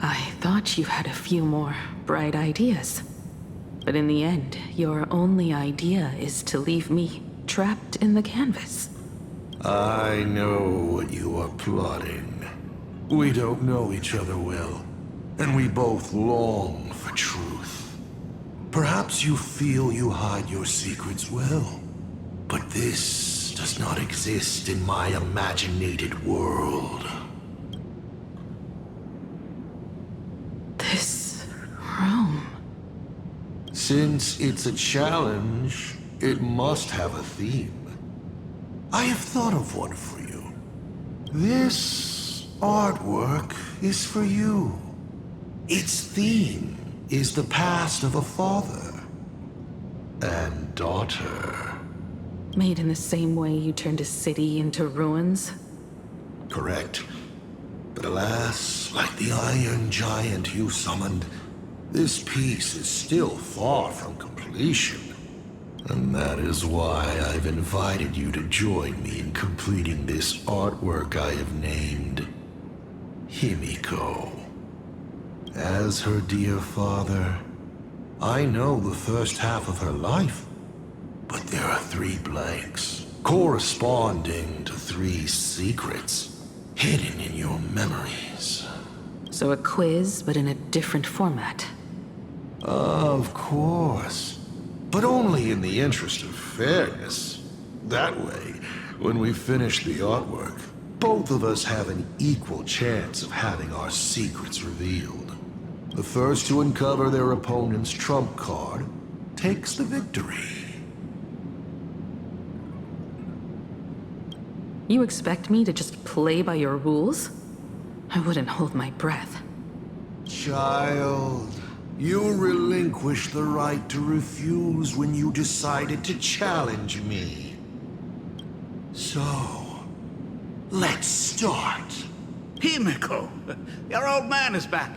I thought you had a few more bright ideas. But in the end, your only idea is to leave me trapped in the canvas. I know what you are plotting. We don't know each other well, and we both long for truth. Perhaps you feel you hide your secrets well, but this does not exist in my imaginated world. This room... Since it's a challenge, it must have a theme. I have thought of one for you. This artwork is for you. Its theme is the past of a father and daughter. Made in the same way you turned a city into ruins? Correct. But alas, like the iron giant you summoned, this piece is still far from completion. And that is why I've invited you to join me in completing this artwork I have named Himeko. As her dear father, I know the first half of her life, but there are 3 blanks, corresponding to 3 secrets, hidden in your memories. So a quiz, but in a different format. Of course. But only in the interest of fairness. That way, when we finish the artwork, both of us have an equal chance of having our secrets revealed. The first to uncover their opponent's trump card takes the victory. You expect me to just play by your rules? I wouldn't hold my breath. Child, you relinquished the right to refuse when you decided to challenge me. So, let's start. Himeko, your old man is back.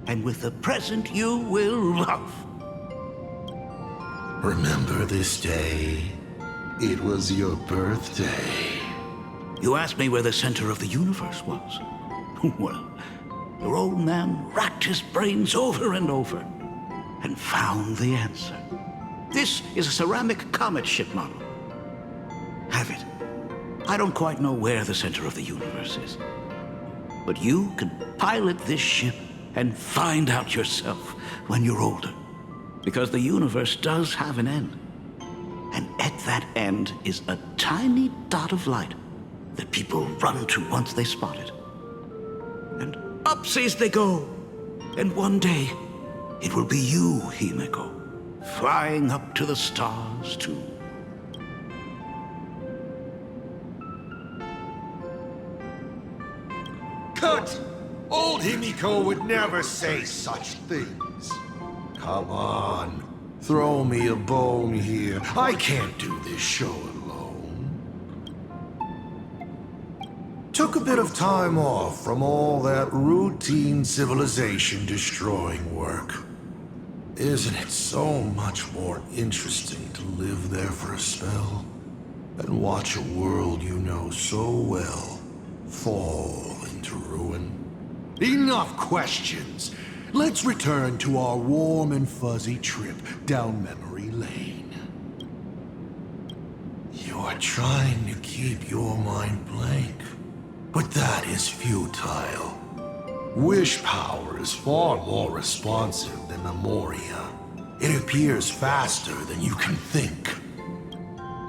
And with a present you will love. Remember this day? It was your birthday. You asked me where the center of the universe was. Well, your old man racked his brains over and over and found the answer. This is a ceramic comet ship model. Have it. I don't quite know where the center of the universe is, but you can pilot this ship and find out yourself when you're older, because the universe does have an end. And at that end is a tiny dot of light that people run to once they spot it. And upsies they go. And one day, it will be you, Himeko, flying up to the stars too. Cut! Old Himeko would never say such things. Come on, throw me a bone here. I can't do this show alone. Took a bit of time off from all that routine civilization-destroying work. Isn't it so much more interesting to live there for a spell and watch a world you know so well fall into ruin? Enough questions. Let's return to our warm and fuzzy trip down memory lane. You're trying to keep your mind blank, but that is futile. Wish power is far more responsive than memoria. It appears faster than you can think.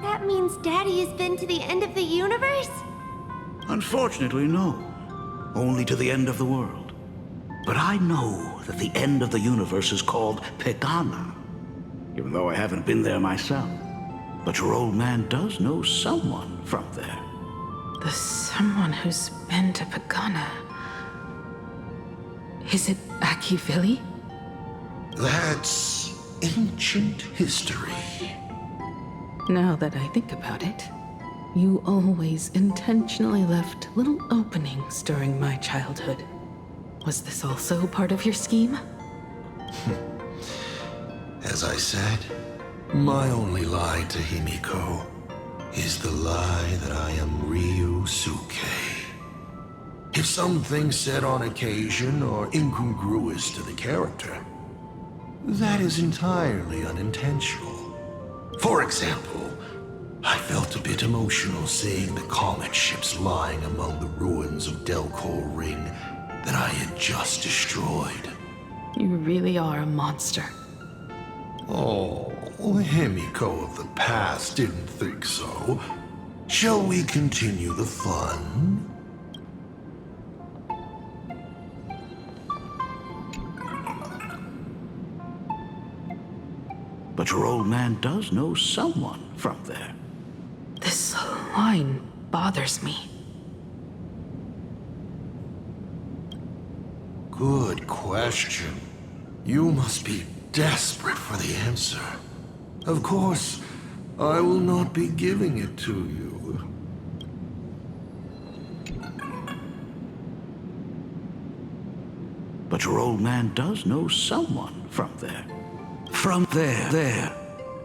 That means Daddy has been to the end of the universe? Unfortunately, no. Only to the end of the world. But I know that the end of the universe is called Pegana, even though I haven't been there myself. But your old man does know someone from there. The someone who's been to Pagana. Is it Akivili? That's ancient history. Now that I think about it, you always intentionally left little openings during my childhood. Was this also part of your scheme? As I said, my only lie to Himeko is the lie that I am Ryusuke. If something said on occasion are incongruous to the character, that is entirely unintentional. For example, I felt a bit emotional seeing the comet ships lying among the ruins of Delcor Ring that I had just destroyed. You really are a monster. Oh, Himeko of the past didn't think so. Shall we continue the fun? But your old man does know someone from there. This line bothers me. Good question. You must be desperate for the answer. Of course, I will not be giving it to you. But your old man does know someone from there. From there.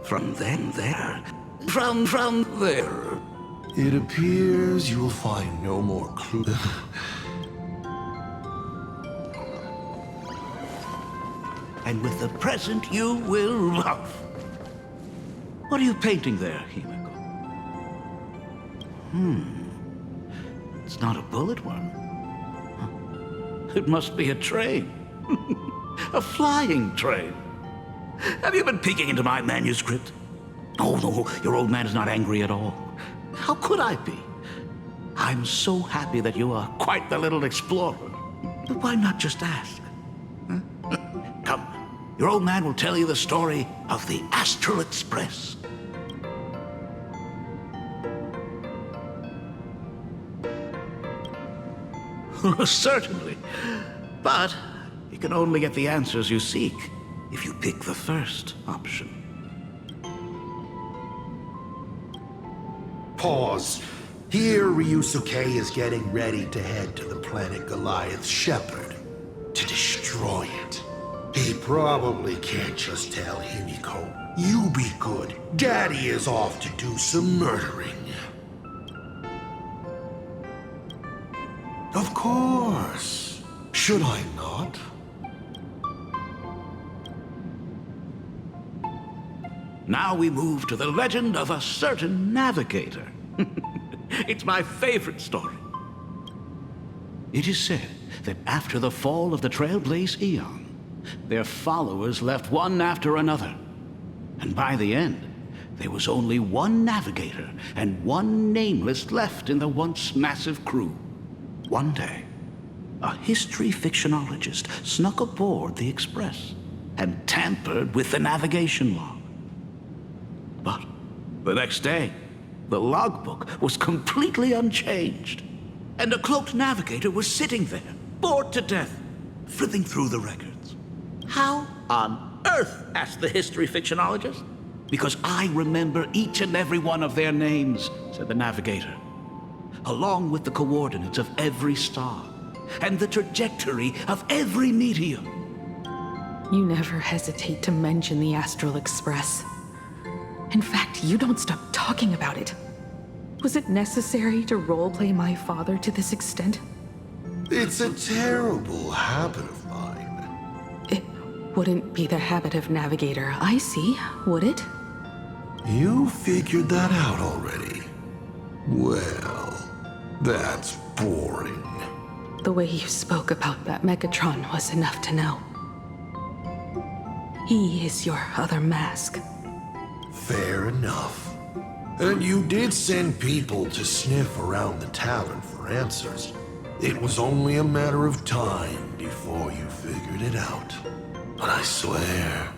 From then there. From there. It appears you will find no more clues. And with the present you will love. What are you painting there, Himeko? It's not a bullet worm. Huh. It must be a train. A flying train. Have you been peeking into my manuscript? Oh, no, your old man is not angry at all. How could I be? I'm so happy that you are quite the little explorer. But why not just ask? Huh? Come, your old man will tell you the story of the Astral Express. Certainly. But you can only get the answers you seek if you pick the first option. Pause. Here Ryusuke is getting ready to head to the planet Goliath's Shepherd to destroy it. He probably can't just tell Himeko, "You be good. Daddy is off to do some murdering." Of course. Should I not? Now we move to the legend of a certain navigator. It's my favorite story. It is said that after the fall of the Trailblaze Eon, their followers left one after another. And by the end, there was only one navigator and one nameless left in the once massive crew. One day, a history fictionologist snuck aboard the Express and tampered with the navigation log. But the next day, the logbook was completely unchanged, and a cloaked navigator was sitting there, bored to death, flipping through the records. How on earth? Asked the history fictionologist. Because I remember each and every one of their names, said the navigator, along with the coordinates of every star and the trajectory of every meteor. You never hesitate to mention the Astral Express. In fact, you don't stop talking about it. Was it necessary to roleplay my father to this extent? It's a terrible habit of mine. It wouldn't be the habit of Navigator Icy, would it? You figured that out already. Well, that's boring. The way you spoke about that Megatron was enough to know. He is your other mask. Fair enough. And you did send people to sniff around the tavern for answers. It was only a matter of time before you figured it out. But I swear,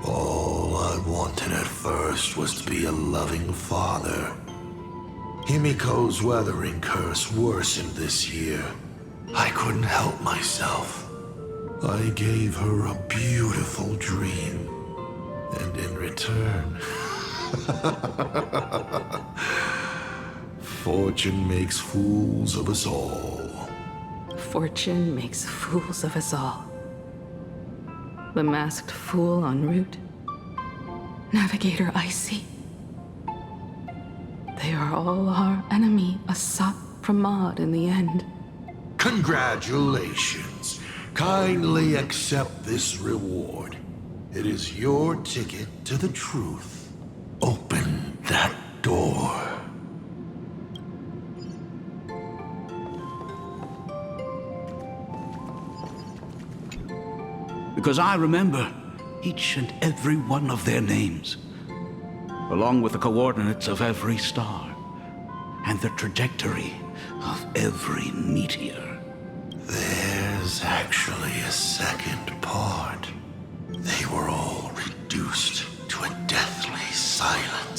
all I wanted at first was to be a loving father. Himeko's weathering curse worsened this year. I couldn't help myself. I gave her a beautiful dream. And in return, fortune makes fools of us all. Fortune makes fools of us all. The masked fool en route. Navigator Icy. They are all our enemy, Asat Pramad, in the end. Congratulations. Kindly accept this reward. It is your ticket to the truth. Open that door. Because I remember each and every one of their names, along with the coordinates of every star, and the trajectory of every meteor. There's actually a second part. They were all reduced to a deathly silence.